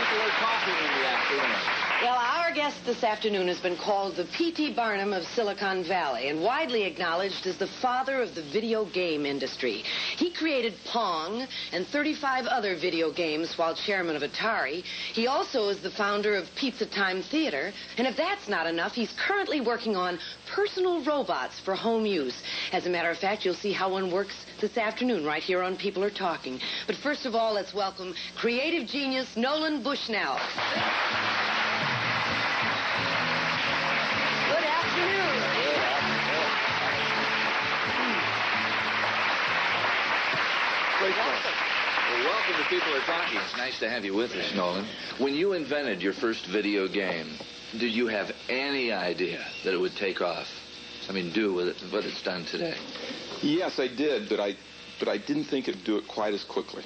people are talking in the afternoon? Well, our guest this afternoon has been called the P.T. Barnum of Silicon Valley and widely acknowledged as the father of the video game industry. He created Pong and 35 other video games while chairman of Atari. He also is the founder of Pizza Time Theater. And if that's not enough, he's currently working on personal robots for home use. As a matter of fact, you'll see how one works this afternoon right here on People Are Talking. But first of all, let's welcome creative genius Nolan Bushnell. Good afternoon. Well, welcome to People Are Talking. It's nice to have you with us, Nolan. When you invented your first video game, did you have any idea that it would take off? I mean, do with it what it's done today? Yes, I did, but I didn't think it'd do it quite as quickly.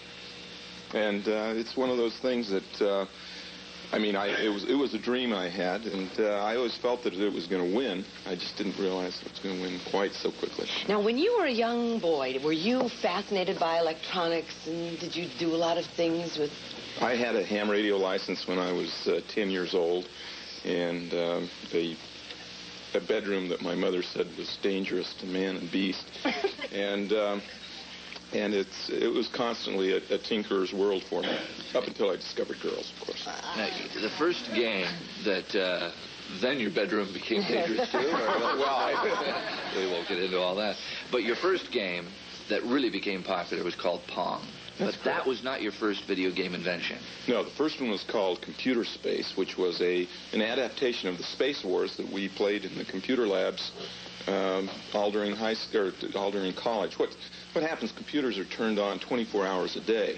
And it's one of those things that it was a dream I had, and I always felt that it was going to win. I just didn't realize it was going to win quite so quickly. Now, when you were a young boy, were you fascinated by electronics, and did you do a lot of things with... I had a ham radio license when I was 10 years old, and a bedroom that my mother said was dangerous to man and beast. And it was constantly a tinkerer's world for me, up until I discovered girls, of course. Now, the first game that then your bedroom became dangerous too? We won't get into all that. But your first game that really became popular was called Pong. But that was not your first video game invention. No, the first one was called Computer Space, which was an adaptation of the Space Wars that we played in the computer labs all during all during college. What happens, computers are turned on 24 hours a day.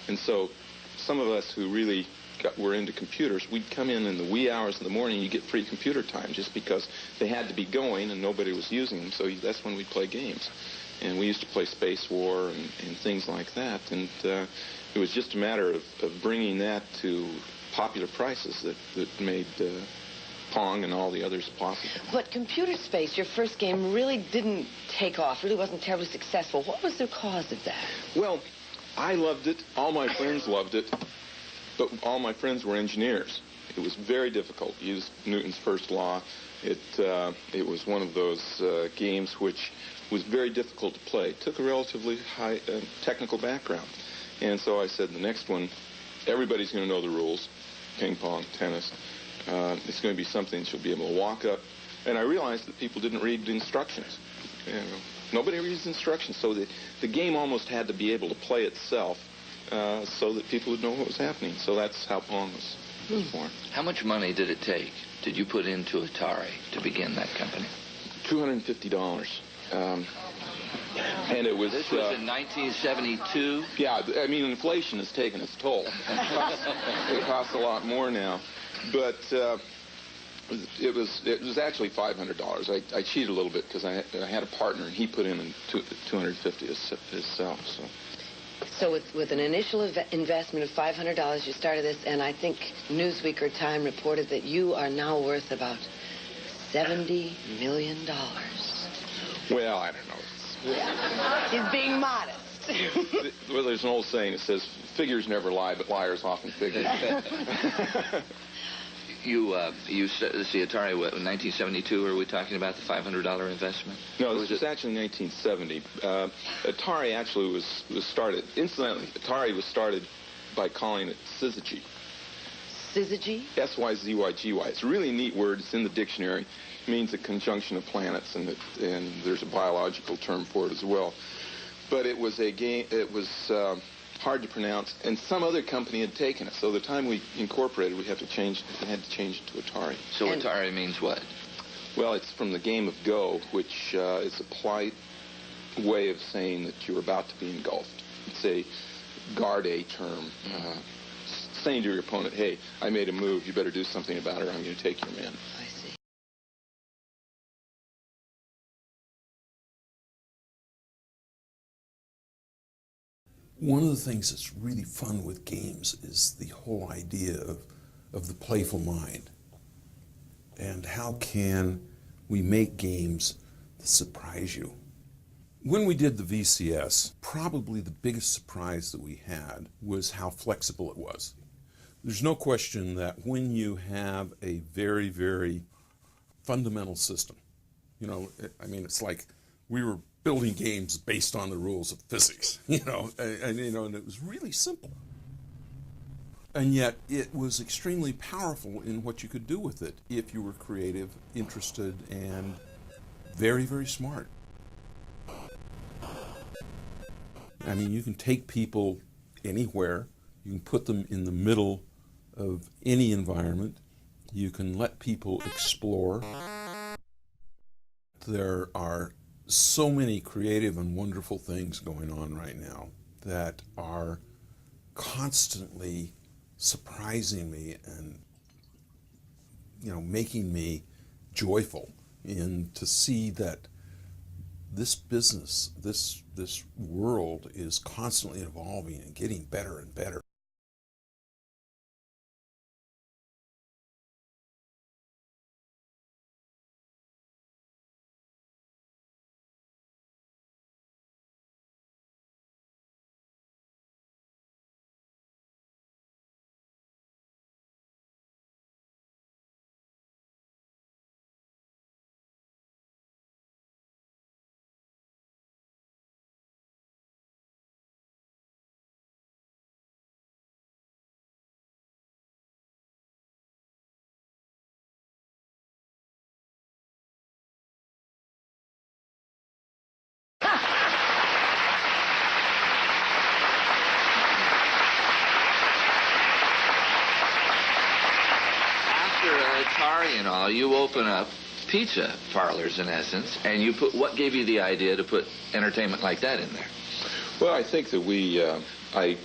And so some of us who really were into computers, we'd come in the wee hours of the morning, you get free computer time just because they had to be going and nobody was using them. So that's when we'd play games. And we used to play Space War and things like that. And it was just a matter of bringing that to popular prices that made Pong and all the others possible. But Computer Space, your first game, really didn't take off, really wasn't terribly successful. What was the cause of that? Well, I loved it. All my friends loved it. But all my friends were engineers. It was very difficult. Use Newton's first law. It was one of those games which was very difficult to play. It took a relatively high technical background. And so I said, the next one, everybody's going to know the rules. Ping pong, tennis. It's going to be something that you'll be able to walk up. And I realized that people didn't read the instructions. Nobody reads instructions. So the game almost had to be able to play itself so that people would know what was happening. So that's how Pong was born. How much money did it take, did you put into Atari to begin that company? $250. And it was... This was in 1972? Yeah, I mean, inflation has taken its toll. It costs a lot more now. But it was actually $500. I cheated a little bit because I had a partner, and he put in $250 himself. So with an initial investment of $500, you started this, and I think Newsweek or Time reported that you are now worth about $70 million. Well, I don't know. Yeah. He's being modest. Well, there's an old saying that says, figures never lie, but liars often figure. You said, let's see, Atari, what, in 1972, are we talking about the $500 investment? No, this was actually 1970. Atari actually was started, incidentally, Atari was started by calling it syzygy. Syzygy? S-Y-Z-Y-G-Y. It's a really neat word. It's in the dictionary. It means a conjunction of planets, and there's a biological term for it as well. But it was a game, it was hard to pronounce, and some other company had taken it. So the time we incorporated, we had to change it to Atari. So Atari means what? Well, it's from the game of Go, which is a polite way of saying that you're about to be engulfed. It's a garde term, saying to your opponent, hey, I made a move, you better do something about it or I'm going to take your man. I see. One of the things that's really fun with games is the whole idea of the playful mind. And how can we make games that surprise you? When we did the VCS, probably the biggest surprise that we had was how flexible it was. There's no question that when you have a very, very fundamental system, you know, I mean, it's like we were building games based on the rules of physics, you know, and it was really simple. And yet it was extremely powerful in what you could do with it if you were creative, interested, and very, very smart. I mean, you can take people anywhere. You can put them in the middle of any environment. You can let people explore. There are so many creative and wonderful things going on right now that are constantly surprising me and, you know, making me joyful in to see that this business, this world is constantly evolving and getting better and better. Atari and all, you open up pizza parlors in essence, and you put, what gave you the idea to put entertainment like that in there? Well, I think that I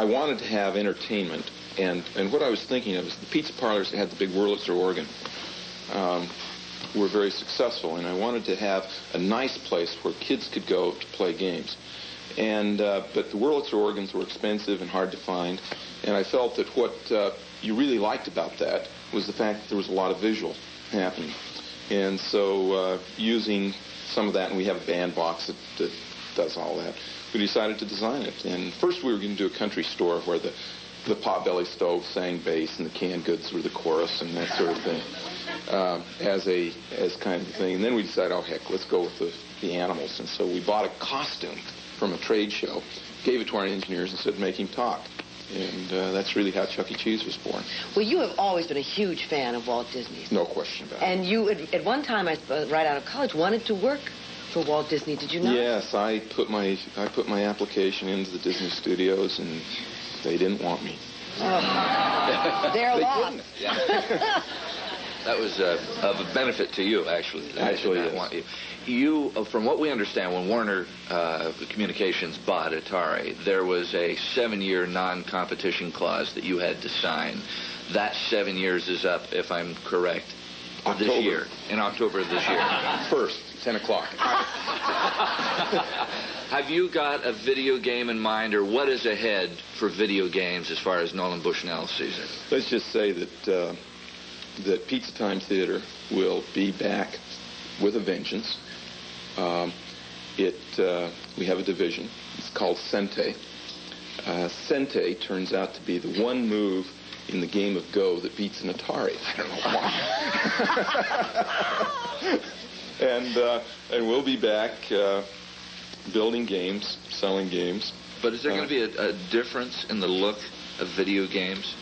wanted to have entertainment, and what I was thinking of is the pizza parlors that had the big Wurlitzer organ were very successful, and I wanted to have a nice place where kids could go to play games. And but the Wurlitzer organs were expensive and hard to find, and I felt that what you really liked about that was the fact that there was a lot of visual happening. And so using some of that, and we have a band box that does all that, we decided to design it. And first we were going to do a country store where the potbelly stove sang bass and the canned goods were the chorus and that sort of thing, as kind of a thing. And then we decided, oh heck, let's go with the animals. And so we bought a costume from a trade show, gave it to our engineers and said, make him talk. And that's really how Chuck E. Cheese was born. Well, you have always been a huge fan of Walt Disney. No question about it. And you, at one time, right out of college, wanted to work for Walt Disney. Did you not? Yes, I put my application into the Disney Studios, and they didn't want me. Oh. They're lost. Yeah. That was of a benefit to you, actually. Actually, yes. Want you. You, from what we understand, when Warner Communications bought Atari, there was a 7-year non-competition clause that you had to sign. That 7 years is up, if I'm correct, October. This year, in October of this year. First, 10 o'clock. Have you got a video game in mind, or what is ahead for video games as far as Nolan Bushnell sees it? Let's just say that that Pizza Time Theater will be back with a vengeance. We have a division. It's called Sente. Sente turns out to be the one move in the game of Go that beats an Atari. I don't know why. And we'll be back building games, selling games. But is there going to be a difference in the look of video games?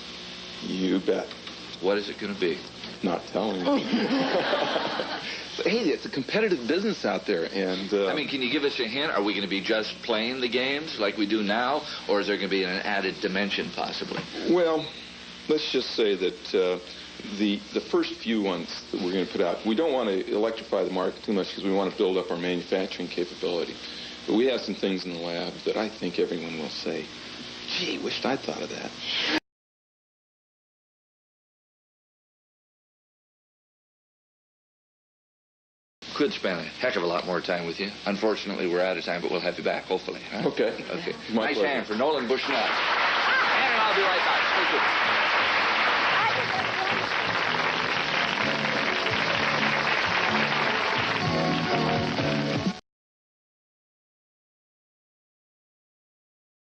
You bet. What is it going to be? Not telling you. Hey, it's a competitive business out there, and... I mean, can you give us a hint? Are we going to be just playing the games like we do now, or is there going to be an added dimension, possibly? Well, let's just say that the first few ones that we're going to put out, we don't want to electrify the market too much because we want to build up our manufacturing capability. But we have some things in the lab that I think everyone will say, gee, wished I'd thought of that. Could spend a heck of a lot more time with you. Unfortunately, we're out of time, but we'll have you back, hopefully. Huh? Okay. Okay. My Nice pleasure. hand for Nolan Bushnell. And I'll be right back. Thank you.